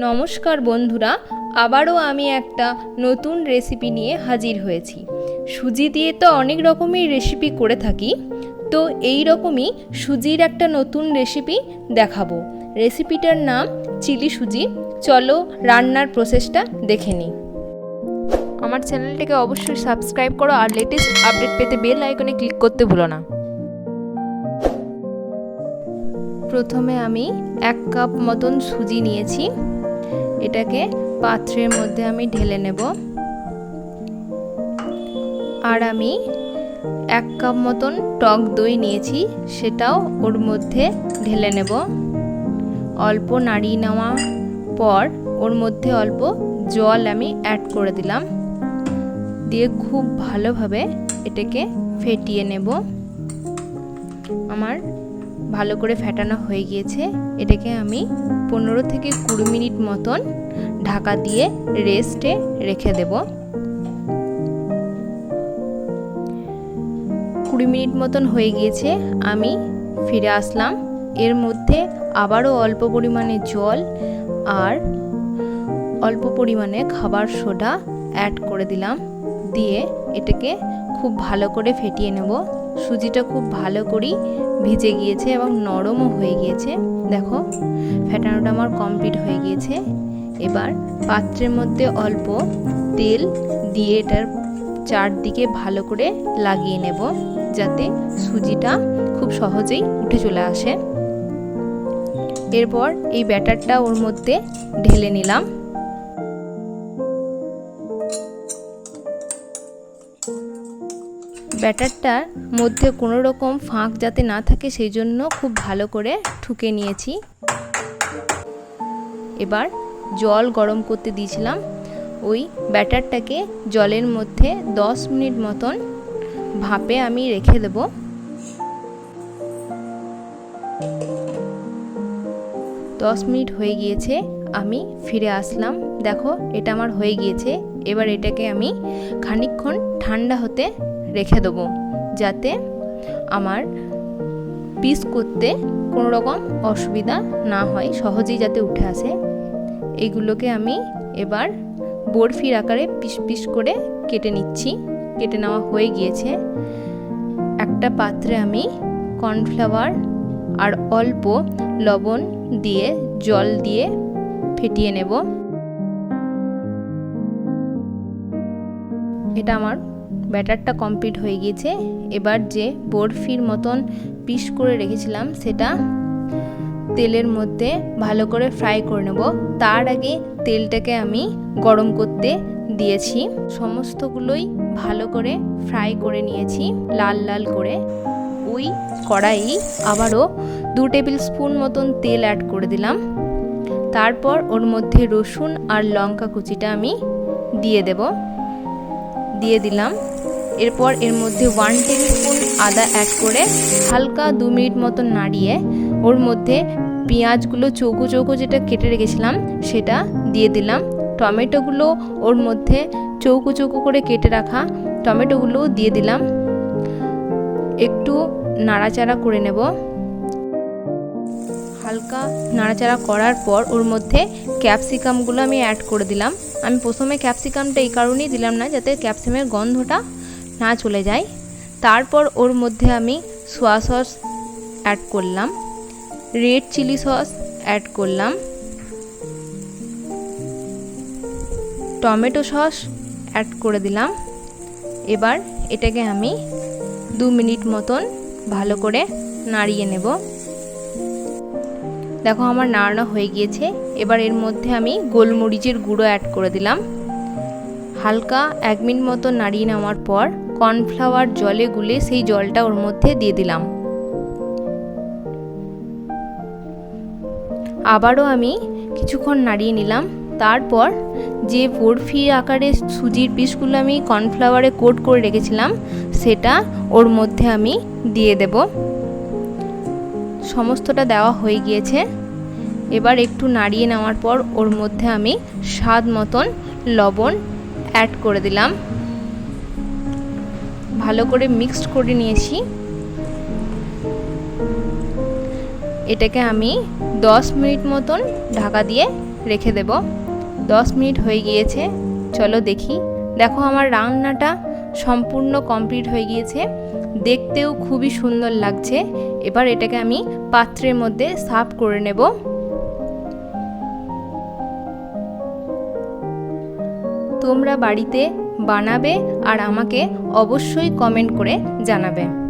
নমস্কার বন্ধুরা, আবারও আমি একটা নতুন রেসিপি নিয়ে হাজির হয়েছি। সুজি দিয়ে তো অনেক রকমের রেসিপি করে থাকি, তো এই রকমই সুজির একটা নতুন রেসিপি দেখাবো। রেসিপিটার নাম চিলি সুজি। চলো রান্নার প্রসেসটা দেখে নিই। আমার চ্যানেলটাকে অবশ্যই সাবস্ক্রাইব করো আর লেটেস্ট আপডেট পেতে বেল আইকনে ক্লিক করতে ভুলো না। প্রথমে আমি 1 কাপ মতন সুজি নিয়েছি, এটাকে পাত্রের মধ্যে আমি ঢেলে নেব। আর আমি 1 কাপ মতন টক দই নিয়েছি, সেটাও ওর মধ্যে ঢেলে নেব। অল্প নাড়িয়ে নেওয়ার পর ওর মধ্যে অল্প জল আমি অ্যাড করে দিলাম, দিয়ে খুব ভালোভাবে এটাকে ফেটিয়ে নেব। আমার ভালো করে ফেটানো হয়ে গিয়েছে। এটাকে আমি 15 থেকে 20 মিনিট মতন ঢাকা দিয়ে রেস্টে রেখে দেব। 20 মিনিট মতন হয়ে গিয়েছে, আমি ফিরে আসলাম। এর মধ্যে আবারও অল্প পরিমাণে জল আর অল্প পরিমাণে খাবার সোডা অ্যাড করে দিলাম, দিয়ে এটাকে খুব ভালো করে ফেটিয়ে নেব। সুজিটা খুব ভালো করেই ভিজে গিয়েছে এবং নরমও হয়ে গিয়েছে। দেখো ফেটানোটা আমার কমপ্লিট হয়ে গিয়েছে। এবার পাত্রের মধ্যে অল্প তেল দিয়ে এটার চারদিকে ভালো করে লাগিয়ে নেব, যাতে সুজিটা খুব সহজেই উঠে চলে আসে। এরপর এই ব্যাটারটা ওর মধ্যে ঢেলে নিলাম। ব্যাটারটার মধ্যে কোনো রকম ফাঁক যাতে না থাকে সেই জন্য খুব ভালো করে ঠুকে নিয়েছি। এবার জল গরম করতে দিয়েছিলাম, ওই ব্যাটারটাকে জলের মধ্যে 10 মিনিট মতন ভাপে আমি রেখে দেব। 10 মিনিট হয়ে গিয়েছে, আমি ফিরে আসলাম। দেখো এটা আমার হয়ে গিয়েছে। এবার এটাকে আমি খানিকক্ষণ ঠান্ডা হতে রেখে দেবো, যাতে আমার পিস করতে কোনো রকম অসুবিধা না হয়, সহজেই যাতে উঠে আসে। এইগুলোকে আমি এবার বরফির আকারে পিস পিস করে কেটে নিচ্ছি। কেটে নেওয়া হয়ে গিয়েছে। একটা পাত্রে আমি কর্নফ্লাওয়ার আর অল্প লবণ দিয়ে জল দিয়ে ফেটিয়ে নেব। এটা আমার ব্যাটারটা কমপ্লিট হয়ে গিয়েছে। এবার যে বরফির মতন পিস করে রেখেছিলাম সেটা তেলের মধ্যে ভালো করে ফ্রাই করে নেব। তার আগে তেলটাকে আমি গরম করতে দিয়েছি। সমস্তগুলোই ভালো করে ফ্রাই করে নিয়েছি লাল লাল করে। ওই কড়াই আবারও 2 টেবিল স্পুন মতন তেল অ্যাড করে দিলাম। তারপর ওর মধ্যে রসুন আর লঙ্কা কুচিটা আমি দিয়ে দিলাম। এরপর এর মধ্যে 1 টেবিল স্পুন আদা অ্যাড করে হালকা 2 মিনিট মতন নাড়িয়ে ওর মধ্যে পেঁয়াজগুলো চৌকো চৌকো যেটা কেটে রেখেছিলাম সেটা দিয়ে দিলাম। টমেটোগুলো ওর মধ্যে চৌকো চৌকো করে কেটে রাখা টমেটোগুলো দিয়ে দিলাম। একটু নাড়াচাড়া করে নেব। হালকা নাড়াচাড়া করার পর ওর মধ্যে ক্যাপসিকামগুলো আমি অ্যাড করে দিলাম। আমি প্রথমে ক্যাপসিকামটা এই কারণেই দিলাম না, যাতে ক্যাপসিকামের গন্ধটা না চলে যায়। তারপর ওর মধ্যে আমি সোয়া সস অ্যাড করলাম, রেড চিলি সস অ্যাড করলাম, টমেটো সস অ্যাড করে দিলাম। এবার এটাকে আমি 2 মিনিট মতন ভালো করে নাড়িয়ে নেব। দেখো আমার নাড়ানো হয়ে গিয়েছে। এবার এর মধ্যে আমি গোলমরিচের গুঁড়ো অ্যাড করে দিলাম। হালকা 1 মিনিট মতো নাড়িয়ে নেওয়ার পর কর্নফ্লাওয়ার জলে গুলে সেই জলটা ওর মধ্যে দিয়ে দিলাম। আবারও আমি কিছুক্ষণ নাড়িয়ে নিলাম। তারপর যে বরফি আকারে সুজির পিসগুলো আমি কর্নফ্লাওয়ারে কোট করে রেখেছিলাম সেটা ওর মধ্যে আমি দিয়ে দেব। সমস্তটা দেওয়া হয়ে গিয়েছে। এবার একটু নাড়িয়ে নেওয়ার পর ওর মধ্যে আমি স্বাদ মতন লবণ অ্যাড করে দিলাম। ভালো করে মিক্সড করে নিয়েছি। এটাকে আমি 10 মিনিট মতন ঢাকা দিয়ে রেখে দেব। 10 মিনিট হয়ে গিয়েছে, চলো দেখি। দেখো আমার রান্নাটা সম্পূর্ণ কমপ্লিট হয়ে গিয়েছে, দেখতেও খুবই সুন্দর লাগছে। এবার এটাকে আমি পাত্রের মধ্যে সার্ভ করে নেব। তোমরা বাড়িতে বানাবে আর আমাকে অবশ্যই কমেন্ট করে জানাবে।